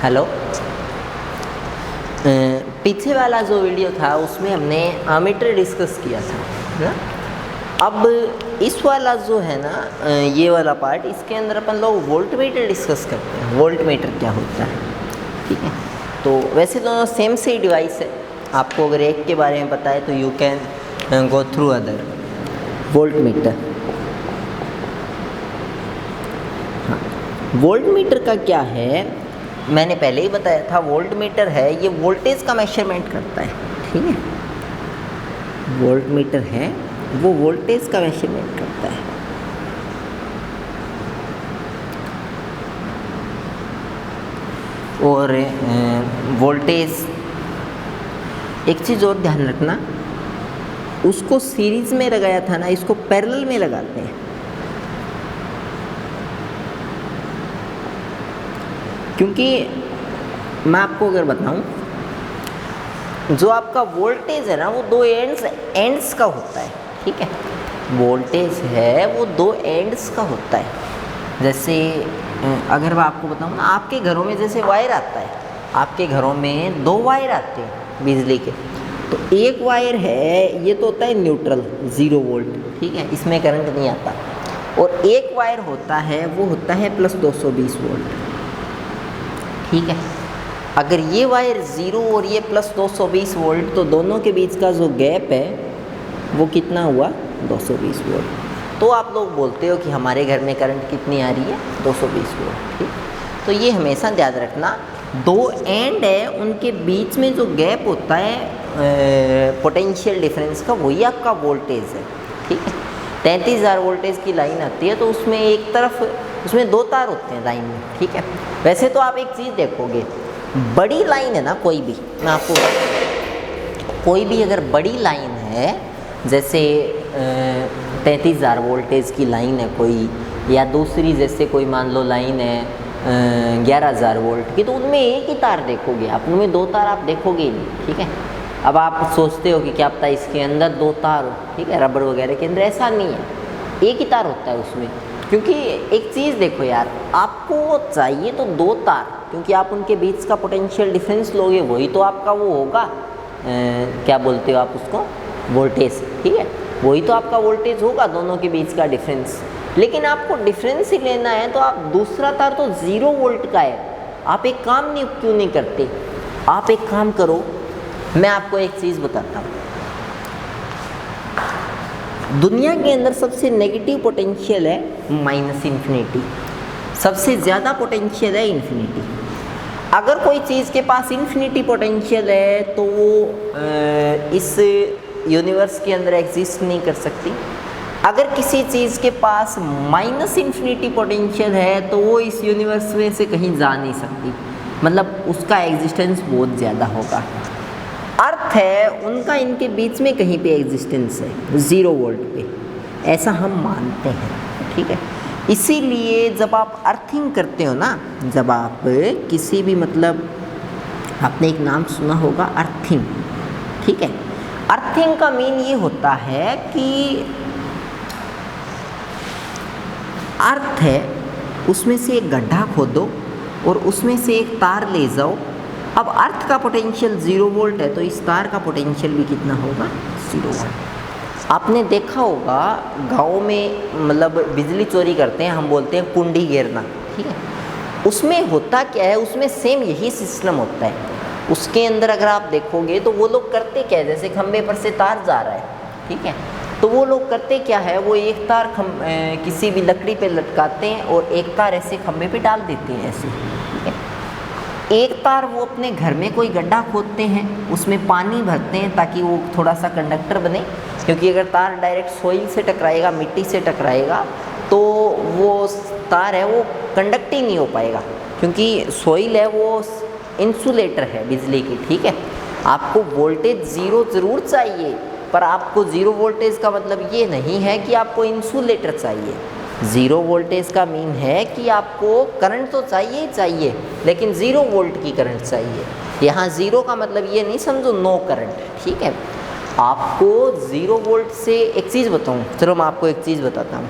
Hello. पीछे वाला जो वीडियो था उसमें हमने एमीटर डिस्कस किया था ना। अब इस वाला जो है ना, ये वाला पार्ट, इसके अंदर अपन लोग वोल्टमीटर डिस्कस करते हैं। वोल्टमीटर क्या होता है, ठीक है। तो वैसे दोनों सेम से डिवाइस है। आपको अगर एक के बारे में पता है तो you can go through other. Voltmeter, हाँ, वोल्टमीटर का क्या है, मैंने पहले ही बताया था। वोल्टमीटर है, ये वोल्टेज का मेजरमेंट करता है, ठीक है। वोल्टमीटर है, वो वोल्टेज का मेजरमेंट करता है। और वोल्टेज, एक चीज़ और ध्यान रखना, उसको सीरीज में लगाया था ना, इसको पैरेलल में लगाते हैं। क्योंकि मैं आपको अगर बताऊं, जो आपका वोल्टेज है ना वो दो एंड्स का होता है, ठीक है। वोल्टेज है वो दो एंड्स का होता है। जैसे अगर मैं आपको बताऊं ना, आपके घरों में जैसे वायर आता है, आपके घरों में दो वायर आते हैं बिजली के। तो एक वायर है, ये तो होता है न्यूट्रल, 0 वोल्ट, ठीक है, इसमें करंट नहीं आता। और एक वायर होता है, वो होता है प्लस 220 वोल्ट, ठीक है। अगर ये वायर 0 और ये प्लस 220 वोल्ट, तो दोनों के बीच का जो गैप है वो कितना हुआ, 220 वोल्ट। तो आप लोग बोलते हो कि हमारे घर में करंट कितनी आ रही है, 220 वोल्ट, ठीक। तो ये हमेशा याद रखना, दो एंड है, उनके बीच में जो गैप होता है पोटेंशियल डिफरेंस का, वही आपका वोल्टेज है, ठीक है। 33,000 वोल्टेज की लाइन आती है, तो उसमें एक तरफ, उसमें दो तार होते हैं लाइन में, ठीक है। वैसे तो आप एक चीज़ देखोगे, बड़ी लाइन है ना, कोई भी, मैं आपको, कोई भी अगर बड़ी लाइन है, जैसे 33,000 वोल्टेज की लाइन है कोई, या दूसरी जैसे कोई मान लो लाइन है 11,000 वोल्ट की, तो उनमें एक ही तार देखोगे आप, उनमें दो तार आप देखोगे ही नहीं, ठीक है। अब आप सोचते हो कि क्या पता इसके अंदर दो तार हो, ठीक है, रबड़ वगैरह के अंदर, ऐसा नहीं है, एक ही तार होता है उसमें। क्योंकि एक चीज़ देखो यार, आपको चाहिए तो दो तार, क्योंकि आप उनके बीच का पोटेंशियल डिफरेंस लोगे, वही तो आपका वो होगा, क्या बोलते हो आप उसको, वोल्टेज, ठीक है। वही तो आपका वोल्टेज होगा, दोनों के बीच का डिफरेंस। लेकिन आपको डिफरेंस ही लेना है, तो आप दूसरा तार तो 0 वोल्ट का है, आप एक काम नहीं, क्यों नहीं करते, आप एक काम करो, मैं आपको एक चीज़ बताता हूँ। दुनिया के अंदर सबसे नेगेटिव पोटेंशियल है -इन्फिनिटी, सबसे ज़्यादा पोटेंशियल है इन्फिनिटी। अगर कोई चीज़ के पास इन्फिनिटी पोटेंशियल है तो वो इस यूनिवर्स के अंदर एग्जिस्ट नहीं कर सकती। अगर किसी चीज़ के पास -इन्फिनिटी पोटेंशियल है तो वो इस यूनिवर्स में से कहीं जा नहीं सकती, मतलब उसका एग्जिस्टेंस बहुत ज़्यादा होगा। अर्थ है, उनका इनके बीच में कहीं पे एग्जिस्टेंस है, 0 वोल्ट पे, ऐसा हम मानते हैं, ठीक है। इसीलिए जब आप अर्थिंग करते हो ना, जब आप किसी भी, मतलब आपने एक नाम सुना होगा, अर्थिंग, ठीक है। अर्थिंग का मीन ये होता है कि अर्थ है, उसमें से एक गड्ढा खोदो और उसमें से एक तार ले जाओ। अब अर्थ का पोटेंशियल 0 वोल्ट है, तो इस तार का पोटेंशियल भी कितना होगा, 0 वोल्ट। आपने देखा होगा गाँव में, मतलब बिजली चोरी करते हैं, हम बोलते हैं कुंडी घेरना, ठीक है। उसमें होता क्या है, उसमें सेम यही सिस्टम होता है। उसके अंदर अगर आप देखोगे तो वो लोग करते क्या है, जैसे खंबे पर से तार जा रहा है, ठीक है, तो वो लोग करते क्या है, वो एक तार किसी भी लकड़ी पे लटकाते हैं और एक तार ऐसे खंबे पे डाल देते हैं, ऐसे, ठीक है। एक तार वो अपने घर में कोई गड्ढा खोदते हैं, उसमें पानी भरते हैं ताकि वो थोड़ा सा कंडक्टर बने, क्योंकि अगर तार डायरेक्ट सोइल से टकराएगा, मिट्टी से टकराएगा, तो वो तार है वो कंडक्ट ही नहीं हो पाएगा, क्योंकि सोइल है वो इंसुलेटर है बिजली की, ठीक है। आपको वोल्टेज 0 ज़रूर चाहिए, पर आपको 0 वोल्टेज का मतलब ये नहीं है कि आपको इंसुलेटर चाहिए। 0 वोल्टेज का मीन है कि आपको करंट तो चाहिए ही चाहिए, लेकिन 0 वोल्ट की करंट चाहिए। यहाँ 0 का मतलब ये नहीं समझो नो करंट, ठीक है। आपको 0 वोल्ट से, एक चीज़ बताऊँ, चलो मैं आपको एक चीज़ बताता हूँ।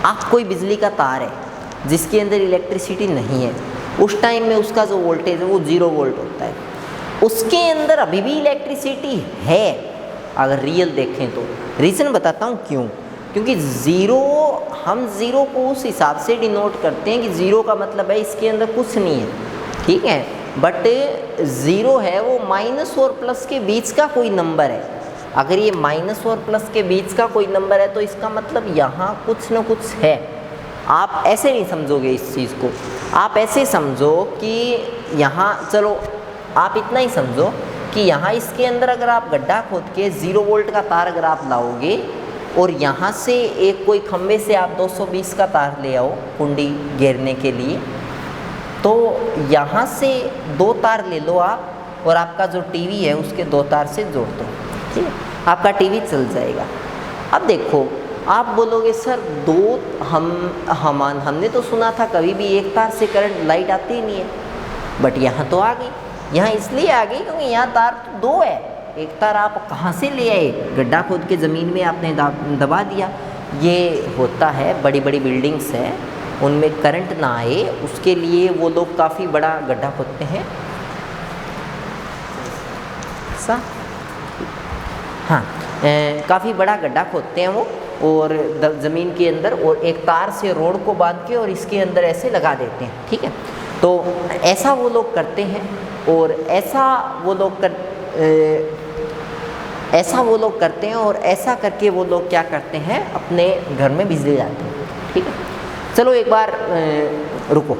आप कोई बिजली का तार है जिसके अंदर इलेक्ट्रिसिटी नहीं है, उस टाइम में उसका जो वोल्टेज है वो 0 वोल्ट होता है। उसके अंदर अभी भी इलेक्ट्रिसिटी है अगर रियल देखें तो। रीज़न बताता हूँ क्यों। क्योंकि हम ज़ीरो को उस हिसाब से डिनोट करते हैं कि ज़ीरो का मतलब है इसके अंदर कुछ नहीं है, ठीक है। बट ज़ीरो है वो माइनस और प्लस के बीच का कोई नंबर है। अगर ये माइनस और प्लस के बीच का कोई नंबर है तो इसका मतलब यहाँ कुछ ना कुछ है। आप ऐसे नहीं समझोगे इस चीज़ को, आप ऐसे समझो कि यहाँ, चलो आप इतना ही समझो कि यहाँ इसके अंदर अगर आप गड्ढा खोद के 0 वोल्ट का तार अगर आप लाओगे और यहाँ से एक कोई खम्भे से आप 220 का तार ले आओ कुंडी घेरने के लिए, तो यहाँ से 2 तार ले लो आप और आपका जो टीवी है उसके 2 तार से जोड़ दो, ठीक है, आपका टीवी चल जाएगा। अब देखो आप बोलोगे सर हमने तो सुना था कभी भी एक तार से करंट लाइट आती ही नहीं है, बट यहाँ तो आ गई। यहाँ इसलिए आ गई क्योंकि यहाँ तार तो 2 है। एक तार आप कहाँ से ले आए, गड्ढा खोद के ज़मीन में आपने दबा दिया। ये होता है बड़ी बड़ी बिल्डिंग्स हैं उनमें करंट ना आए उसके लिए वो लोग काफ़ी बड़ा गड्ढा खोदते हैं सा, हाँ, काफ़ी बड़ा गड्ढा खोदते हैं वो और ज़मीन के अंदर, और एक तार से रोड को बांध के और इसके अंदर ऐसे लगा देते हैं, ठीक है। तो ऐसा वो लोग करते हैं और ऐसा वो लोग करते हैं और ऐसा करके वो लोग क्या करते हैं अपने घर में बिजली लाते हैं, ठीक है। चलो एक बार रुको।